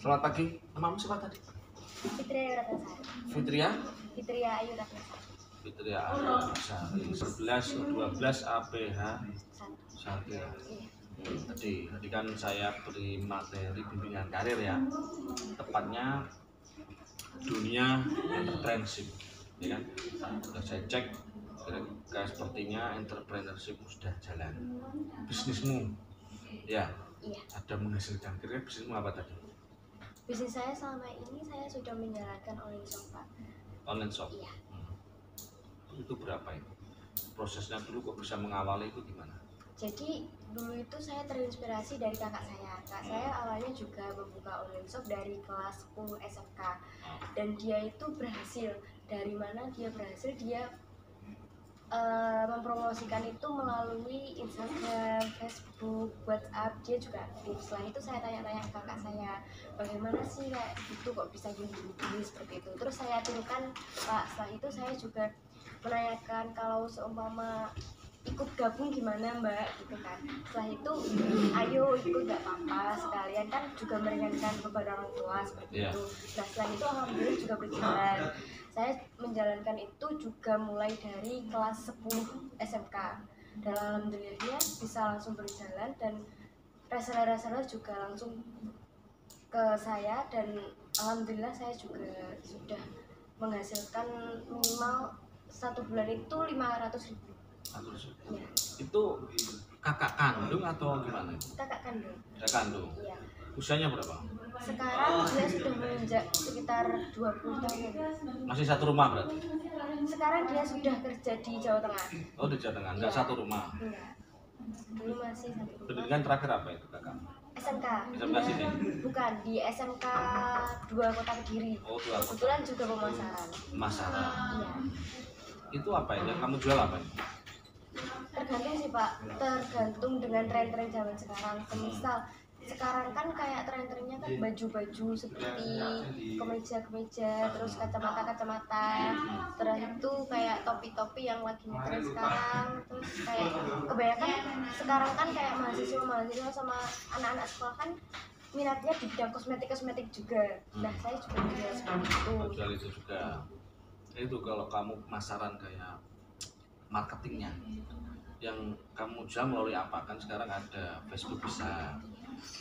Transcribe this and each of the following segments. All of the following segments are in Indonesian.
Selamat pagi. Namamu siapa tadi? Fitria Ayu Ratnasari. Fitria? Fitria Ayu Ratnasari. Fitria Ayu Ratnasari. 11 12 APH 1. Iya. Tadi kan saya beri materi bimbingan karir ya. Tepatnya dunia entrepreneurship, ya kan? Sudah saya cek, kira-kira sepertinya entrepreneurship sudah jalan. Bisnismu, ya, Iya. ada menghasilkan. Kira-kira bisnismu apa tadi? Bisnis saya selama ini saya sudah menjalankan online shop, Pak. Online shop. Iya. Itu berapa itu? Prosesnya dulu kok bisa mengawali itu gimana? Jadi dulu itu saya terinspirasi dari kakak saya. Kakak saya awalnya juga membuka online shop dari kelas 10 SMK. Dan dia itu berhasil. Dari mana dia berhasil? Dia mempromosikan itu melalui Instagram, Facebook, WhatsApp. Dia juga aktif. Setelah itu saya tanya-tanya ke kakak saya, bagaimana sih kayak gitu kok bisa gini seperti itu. Terus saya tirukan, Pak. Setelah itu saya juga menanyakan kalau seumpama ikut gabung gimana Mbak gitu kan. Setelah itu ayo ikut, gak apa-apa, sekalian kan juga meringankan beban orang tua seperti itu. Nah setelah itu alhamdulillah juga berjalan. Saya menjalankan itu juga mulai dari kelas 10 SMK dan alhamdulillahnya bisa langsung berjalan dan reseller-reseller juga langsung ke saya dan alhamdulillah saya juga sudah menghasilkan minimal 1 bulan itu 500.000. Ya. Itu kakak kandung atau gimana? Kakak kandung. Kakak kandung. Iya. Usianya berapa? Sekarang dia sudah menginjak sekitar 20 tahun. Masih satu rumah berarti? Sekarang dia sudah kerja di Jawa Tengah. Oh di Jawa Tengah, enggak Iya. satu rumah? Enggak. Dulu masih satu rumah. Pendidikan terakhir apa itu kakak? SMK. SMK sini? Bukan, di SMK 2 Kota Kediri. Oh 2 Kota. Kebetulan juga pemasaran. Pemasaran. Iya. Itu apa ya? Yang kamu jual apa? Tergantung sih Pak, tergantung dengan tren-tren zaman sekarang. Misal sekarang kan kayak tren-trennya kan baju-baju seperti kemeja-kemeja, terus kacamata-kacamata, terus itu kayak topi-topi yang lagi ngetren sekarang, terus kayak kebanyakan sekarang kan kayak mahasiswa sama anak-anak sekolah kan minatnya di bidang kosmetik juga. Nah saya juga menjual seperti itu. Jual itu juga. Itu kalau kamu pemasaran kayak marketingnya, yang kamu jual melalui apa? Kan sekarang ada Facebook bisa,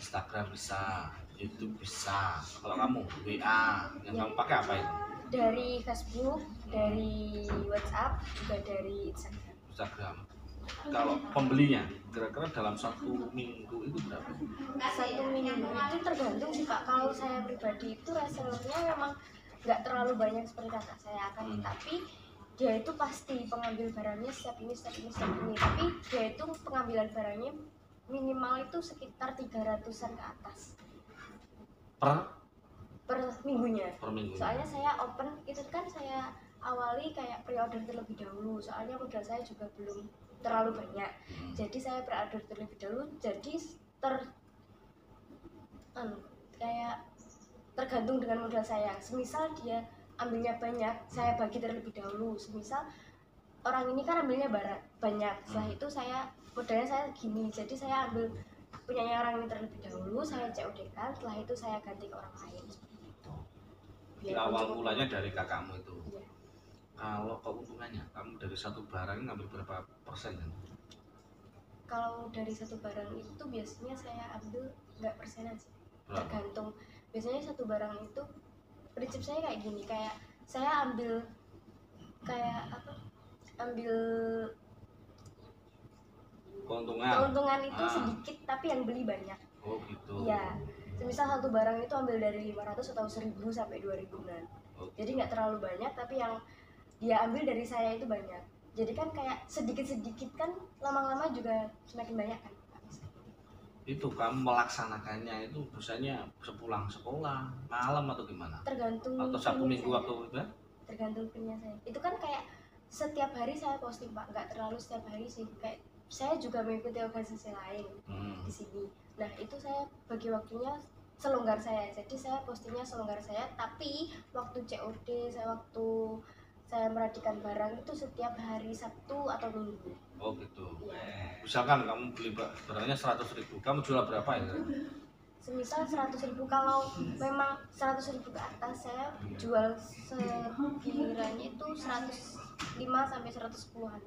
Instagram bisa, YouTube bisa. Kalau kamu WA, yang kamu pakai apa itu? Dari Facebook, dari WhatsApp, juga dari Instagram. Instagram. Kalau pembelinya, kira-kira dalam 1 minggu itu berapa? 1 minggu itu tergantung sih Pak. Kalau saya pribadi itu resellernya memang nggak terlalu banyak seperti kakak saya akan, tapi dia itu pasti pengambil barangnya setiap ini. Tapi dia itu pengambilan barangnya minimal itu sekitar 300-an ke atas per minggunya. Soalnya saya open itu kan saya awali kayak pre-order terlebih dahulu. Soalnya modal saya juga belum terlalu banyak. Jadi saya pre-order terlebih dahulu. Jadi kayak tergantung dengan modal saya. Semisal dia ambilnya banyak, saya bagi terlebih dahulu. Semisal orang ini kan ambilnya banyak, setelah itu modalnya saya gini, jadi saya ambil punyanya orang ini terlebih dahulu, saya COD kan, setelah itu saya ganti ke orang lain. Di awal mulanya dari kakakmu itu. Iya. Kalau keuntungannya, kamu dari satu barang ngambil berapa persen? Kalau dari satu barang itu biasanya saya ambil nggak persenan sih, tergantung. Biasanya satu barang itu prinsip saya kayak gini, kayak saya ambil keuntungan itu sedikit tapi yang beli banyak. Oh gitu. Iya. Semisal satu barang itu ambil dari 500 atau 1000 sampai 2000-an. Jadi nggak terlalu banyak tapi yang dia ambil dari saya itu banyak. Jadi kan kayak sedikit-sedikit kan lama-lama juga semakin banyak kan. Itu kamu melaksanakannya itu biasanya sepulang sekolah, malam atau gimana? Tergantung. Atau 1 minggu waktu itu? Tergantung punya saya. Itu kan kayak setiap hari saya posting Pak, nggak terlalu setiap hari sih. Kayak saya juga mengikuti organisasi lain di sini. Nah itu saya bagi waktunya selonggar saya. Jadi saya postingnya selonggar saya. Tapi waktu COD, waktu saya meradikan barang itu setiap hari Sabtu atau Minggu. Oh gitu. Ya. Misalkan kamu beli barangnya 100.000, kamu jual berapa ya? semisal 100.000, kalau memang 100.000 ke atas saya jual sekiranya itu 105 sampai 110-an.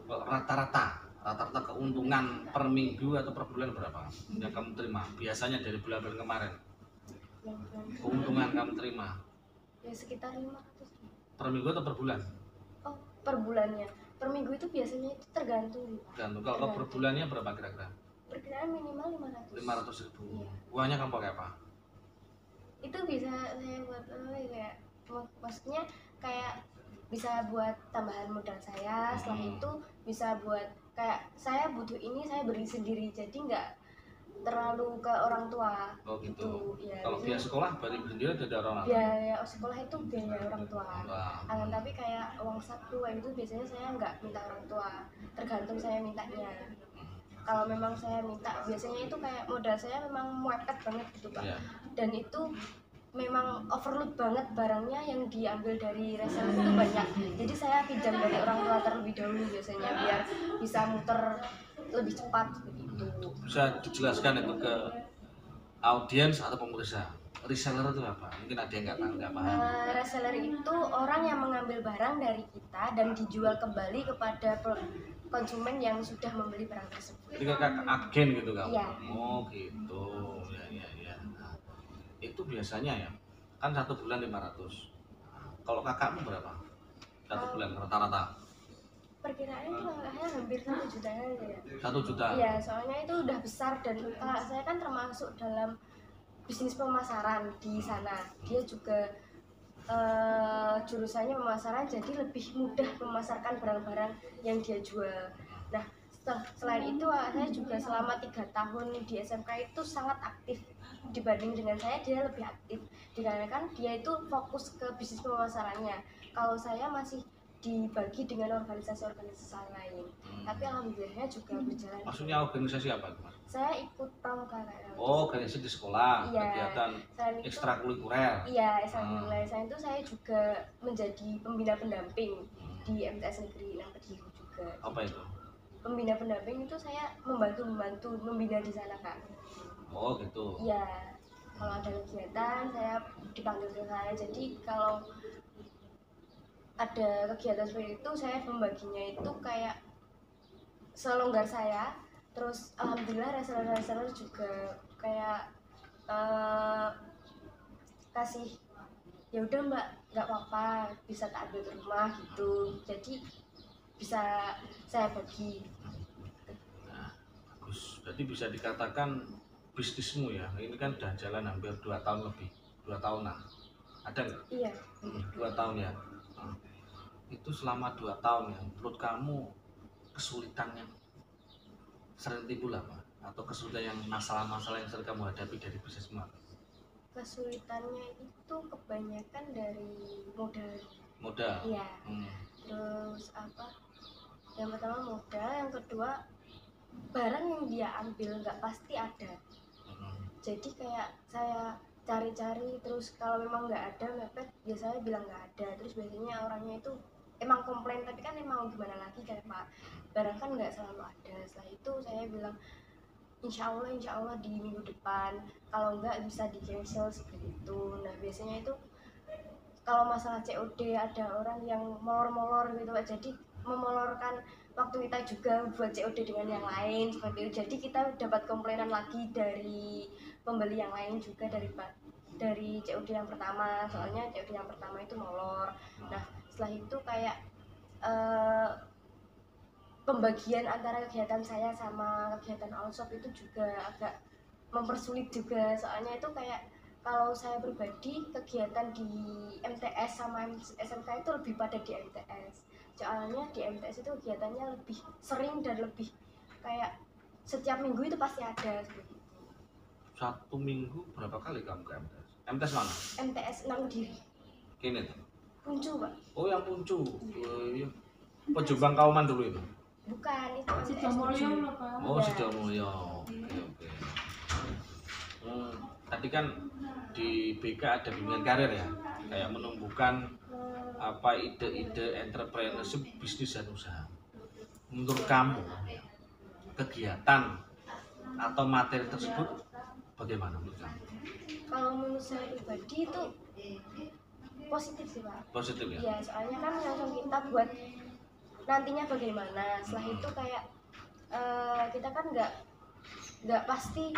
Rata-rata keuntungan per minggu atau per bulan berapa yang kamu terima biasanya dari bulan-bulan kemarin? Keuntungan kamu terima Ya sekitar 500 per minggu atau per bulan? Oh, per bulannya. Per minggu itu biasanya itu tergantung. Kalau per bulannya berapa kira-kira? Perkiraan minimal 500.000. Iya. Uangnya kamu pakai apa? Itu bisa saya buat kayak maksudnya kayak bisa buat tambahan modal saya. Setelah itu bisa buat kayak saya butuh ini saya beri sendiri, jadi nggak terlalu ke orang tua. Oh gitu. Ya, kalau biaya sekolah beri sendiri atau dari orang tua? Biaya sekolah itu biaya orang tua. Tapi kayak uang saku itu biasanya saya nggak minta orang tua, tergantung saya mintanya. Kalau memang saya minta, biasanya itu kayak modal saya memang mepet banget gitu Pak. Dan itu memang overload banget barangnya yang diambil dari reseller itu banyak. Jadi saya pinjam dari orang tua terlebih dahulu biasanya biar bisa muter lebih cepat begitu. Bisa dijelaskan itu ke audiens atau pemirsa? Reseller itu apa? Mungkin ada yang nggak paham. Reseller itu orang yang mengambil barang dari kita dan dijual kembali kepada konsumen yang sudah membeli barang tersebut. Jadi kayak agen gitu kamu? Iya. Oh gitu, ya. Nah, itu biasanya ya, kan 1 bulan 500. Kalau kakakmu berapa? 1 bulan rata-rata? Perkiraannya hampir 1 juta aja ya. 1 juta? Iya, soalnya itu udah besar dan saya kan termasuk dalam bisnis pemasaran di sana. Dia juga jurusannya pemasaran, jadi lebih mudah memasarkan barang-barang yang dia jual. Nah, selain itu saya juga selama 3 tahun di SMK itu sangat aktif dibanding dengan saya. Dia lebih aktif dikarenakan dia itu fokus ke bisnis pemasarannya. Kalau saya masih dibagi dengan organisasi-organisasi lain. Tapi alhamdulillahnya juga berjalan. Maksudnya organisasi apa? Saya ikut pramuka. Oh, organisasi di sekolah, iya, kegiatan ekstrakurikuler. Iya, ekstrakurikuler. Saya juga menjadi pembina pendamping di MTS Negeri 6 Kediri juga. Apa itu? Pembina pendamping itu saya membantu membina di sana Kak. Oh gitu. Iya, kalau ada kegiatan saya dipanggil ke sana. Jadi kalau ada kegiatan seperti itu saya membaginya itu kayak selonggar saya. Terus alhamdulillah reseller juga kayak kasih ya udah Mbak, nggak apa-apa, bisa tak ambil ke rumah gitu. Jadi bisa saya bagi. Nah, bagus. Jadi bisa dikatakan bisnismu ya, ini kan udah jalan hampir 2 tahun lebih, 2 tahunan. Ada nggak? Iya. 2 tahun ya. Itu selama 2 tahun ya, menurut kamu kesulitannya sering timbul apa? Atau kesulitan yang masalah-masalah yang sering kamu hadapi dari bisnismu? Kesulitannya itu kebanyakan dari modal. Iya. Terus apa? Yang pertama modal, yang kedua barang yang dia ambil nggak pasti ada. Jadi kayak saya cari-cari, terus kalau memang nggak ada mepet, biasanya bilang nggak ada. Terus biasanya orangnya itu emang komplain, tapi kan emang gimana lagi kan Pak, barang kan nggak selalu ada. Setelah itu saya bilang insya Allah di minggu depan, kalau nggak bisa di cancel seperti itu. Nah biasanya itu kalau masalah COD ada orang yang molor-molor gitu Pak, jadi memolorkan waktu kita juga buat COD dengan yang lain seperti itu. Jadi kita dapat komplainan lagi dari pembeli yang lain juga dari COD yang pertama, soalnya COD yang pertama itu molor. Nah setelah itu kayak pembagian antara kegiatan saya sama kegiatan all-shop itu juga agak mempersulit juga, soalnya itu kayak kalau saya pribadi kegiatan di MTS sama SMK itu lebih pada di MTS, soalnya di MTS itu kegiatannya lebih sering dan lebih kayak setiap minggu itu pasti ada seperti itu. 1 minggu berapa kali kamu ke MTS? MTS mana? MTS 6 Kediri. Kini tuh? Puncu Pak. Oh yang Puncu. Iya. Pejumbang Kauman dulu itu? Bukan, itu Sidomulyo loh Pak. Oh Sidomulyo. Oke. Tadi kan di BK ada bimbingan karir ya, kayak menumbuhkan apa ide-ide entrepreneurship, bisnis dan usaha. Menurut kamu kegiatan atau materi tersebut Bagaimana menurut kamu? Kalau menurut saya pribadi itu positif sih Pak. Positif ya? Iya, soalnya kan langsung kita buat nantinya bagaimana. Setelah itu kayak kita kan nggak pasti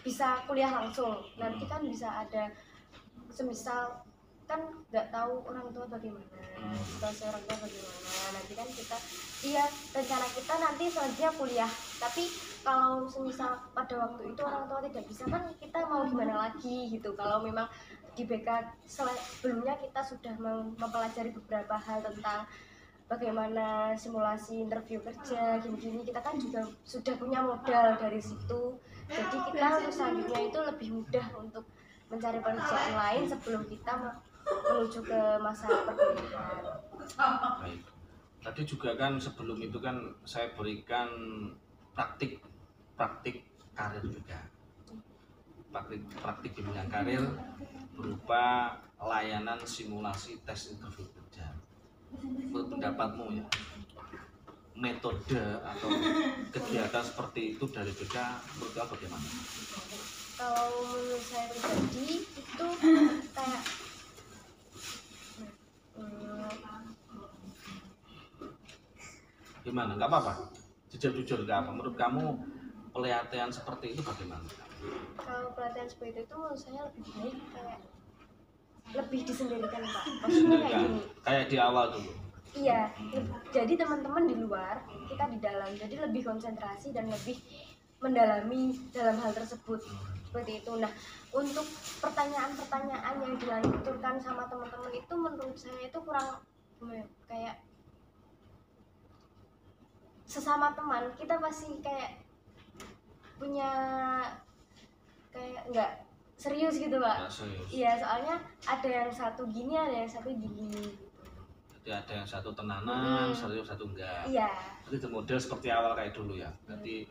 bisa kuliah langsung. Nanti kan bisa ada semisal kan nggak tahu orang tua bagaimana, situasi orang tua bagaimana. Nanti kan kita rencana kita nanti selanjutnya kuliah. Tapi kalau semisal pada waktu itu orang tua tidak bisa kan kita mau gimana lagi gitu. Kalau memang di BK sebelumnya kita sudah mempelajari beberapa hal tentang bagaimana simulasi interview kerja gini-gini, kita kan juga sudah punya modal dari situ. Jadi kita untuk selanjutnya itu lebih mudah untuk mencari pekerjaan lain sebelum kita menuju ke masa perkuliahan. Baik. Tadi juga kan sebelum itu kan saya berikan praktik karir juga. Praktik bimbingan karir berupa layanan simulasi tes interview kerja. Menurut pendapatmu ya, metode atau kegiatan seperti itu dari BK menurut kamu bagaimana? Kalau menurut saya pribadi itu kayak gimana? Nggak apa-apa, jujur nggak apa. Menurut kamu pelatihan seperti itu bagaimana? Kalau pelatihan seperti itu menurut saya lebih baik kayak lebih disendirikan Pak. Maksudnya kayak gini. Kayak di awal dulu. Iya, jadi teman-teman di luar, kita di dalam, jadi lebih konsentrasi dan lebih mendalami dalam hal tersebut seperti itu. Nah, untuk pertanyaan-pertanyaan yang dilanturkan sama teman-teman itu menurut saya itu kurang kayak sesama teman kita pasti kayak punya kayak nggak serius gitu Pak. Iya, soalnya ada yang satu gini, ada yang satu gini. Jadi ada yang satu tenanan, satu enggak. Iya. Jadi model seperti awal kayak dulu ya. Jadi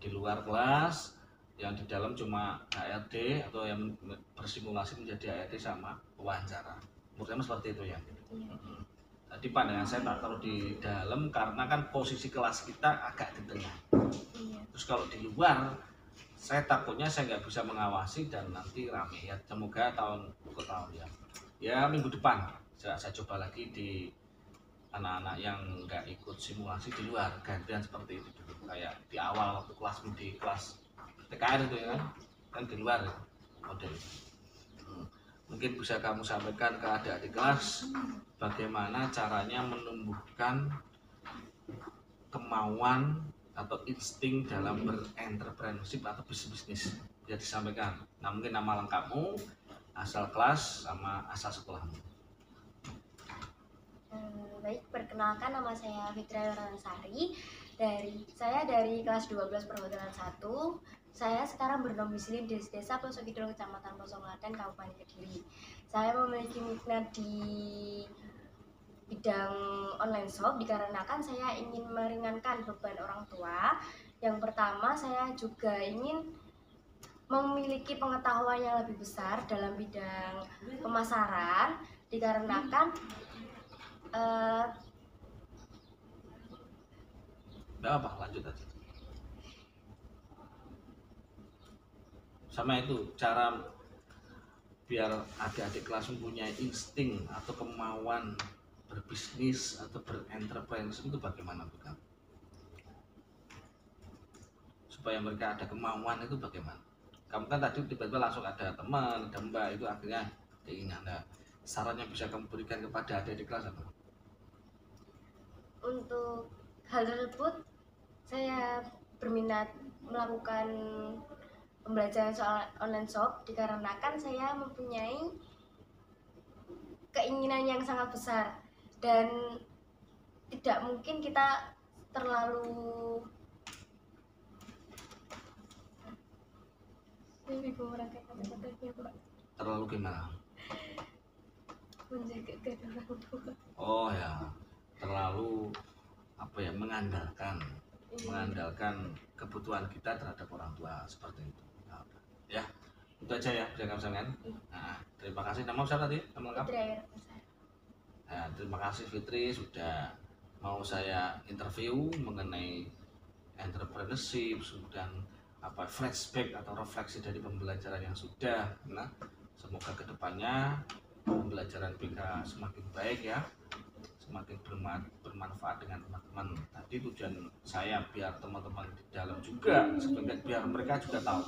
di luar kelas, yang di dalam cuma HRD atau yang bersimulasi menjadi HRD sama wawancara. Menurut kamu seperti itu ya? Iya. Tadi pandangan saya tak taruh di dalam karena kan posisi kelas kita agak di tengah. Iya. Terus kalau di luar, saya takutnya saya nggak bisa mengawasi dan nanti rame ya. Semoga tahun ya. Ya minggu depan saya coba lagi di anak-anak yang nggak ikut simulasi di luar, gantian seperti itu dulu. Kayak di awal waktu di kelas TKR itu ya kan di luar ya, model. Mungkin bisa kamu sampaikan ke adik-adik kelas bagaimana caranya menumbuhkan kemauan atau insting dalam berentrepreneurship atau bisnis. Bisa disampaikan. Nah mungkin nama lengkapmu, asal kelas sama asal sekolahmu. Baik, perkenalkan nama saya Fitria Ransari. Saya dari kelas 12 Perhotelan 1. Saya sekarang berdomisili di Desa Pelosok Kidul, Kecamatan Pelosok Klaten, Kabupaten Kediri. Saya memiliki minat di bidang online shop dikarenakan saya ingin meringankan beban orang tua. Yang pertama, saya juga ingin memiliki pengetahuan yang lebih besar dalam bidang pemasaran dikarenakan Udah apa? Lanjut aja. Sama itu cara biar adik-adik kelas mempunyai insting atau kemauan berbisnis atau berentrepreneurship itu bagaimana bukan? Supaya mereka ada kemauan itu bagaimana? Kamu kan tadi tiba-tiba langsung ada teman, ada mbak, itu akhirnya keinginan. Nah, saran yang bisa kamu berikan kepada adik-adik kelas apa? Untuk hal tersebut saya berminat melakukan pembelajaran soal online shop dikarenakan saya mempunyai keinginan yang sangat besar dan tidak mungkin kita terlalu gimana? Menjaga orang tua. Oh ya, terlalu mengandalkan kebutuhan kita terhadap orang tua seperti itu. Ya, itu aja ya bisa kami sampaikan. Nah, terima kasih. Nama siapa tadi? Nama lengkap? Nah, terima kasih Fitri sudah mau saya interview mengenai entrepreneurship dan flashback atau refleksi dari pembelajaran yang sudah. Nah, semoga kedepannya pembelajaran BK semakin baik ya, semakin bermanfaat dengan teman-teman. Tadi tujuan saya biar teman-teman di dalam juga, sebenarnya biar mereka juga tahu,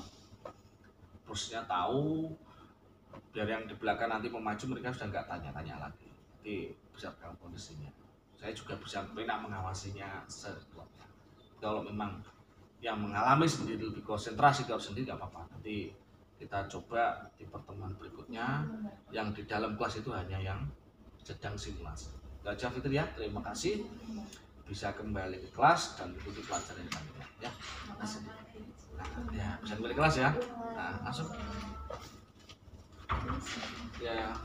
terusnya tahu, biar yang di belakang nanti memacu mereka sudah nggak tanya-tanya lagi, jadi bisa pegang kondisinya. Saya juga bisa enak mengawasinya sekuatnya. Kalau memang yang mengalami sendiri lebih konsentrasi kalau sendiri nggak apa-apa, nanti kita coba di pertemuan berikutnya yang di dalam kelas itu hanya yang sedang simulasi. Itu aja Fitri ya, terima kasih, bisa kembali ke kelas dan ikuti pelajaran kami ya. Terima kasih. Nah, ya bisa kembali ke kelas ya. Nah, masuk ya.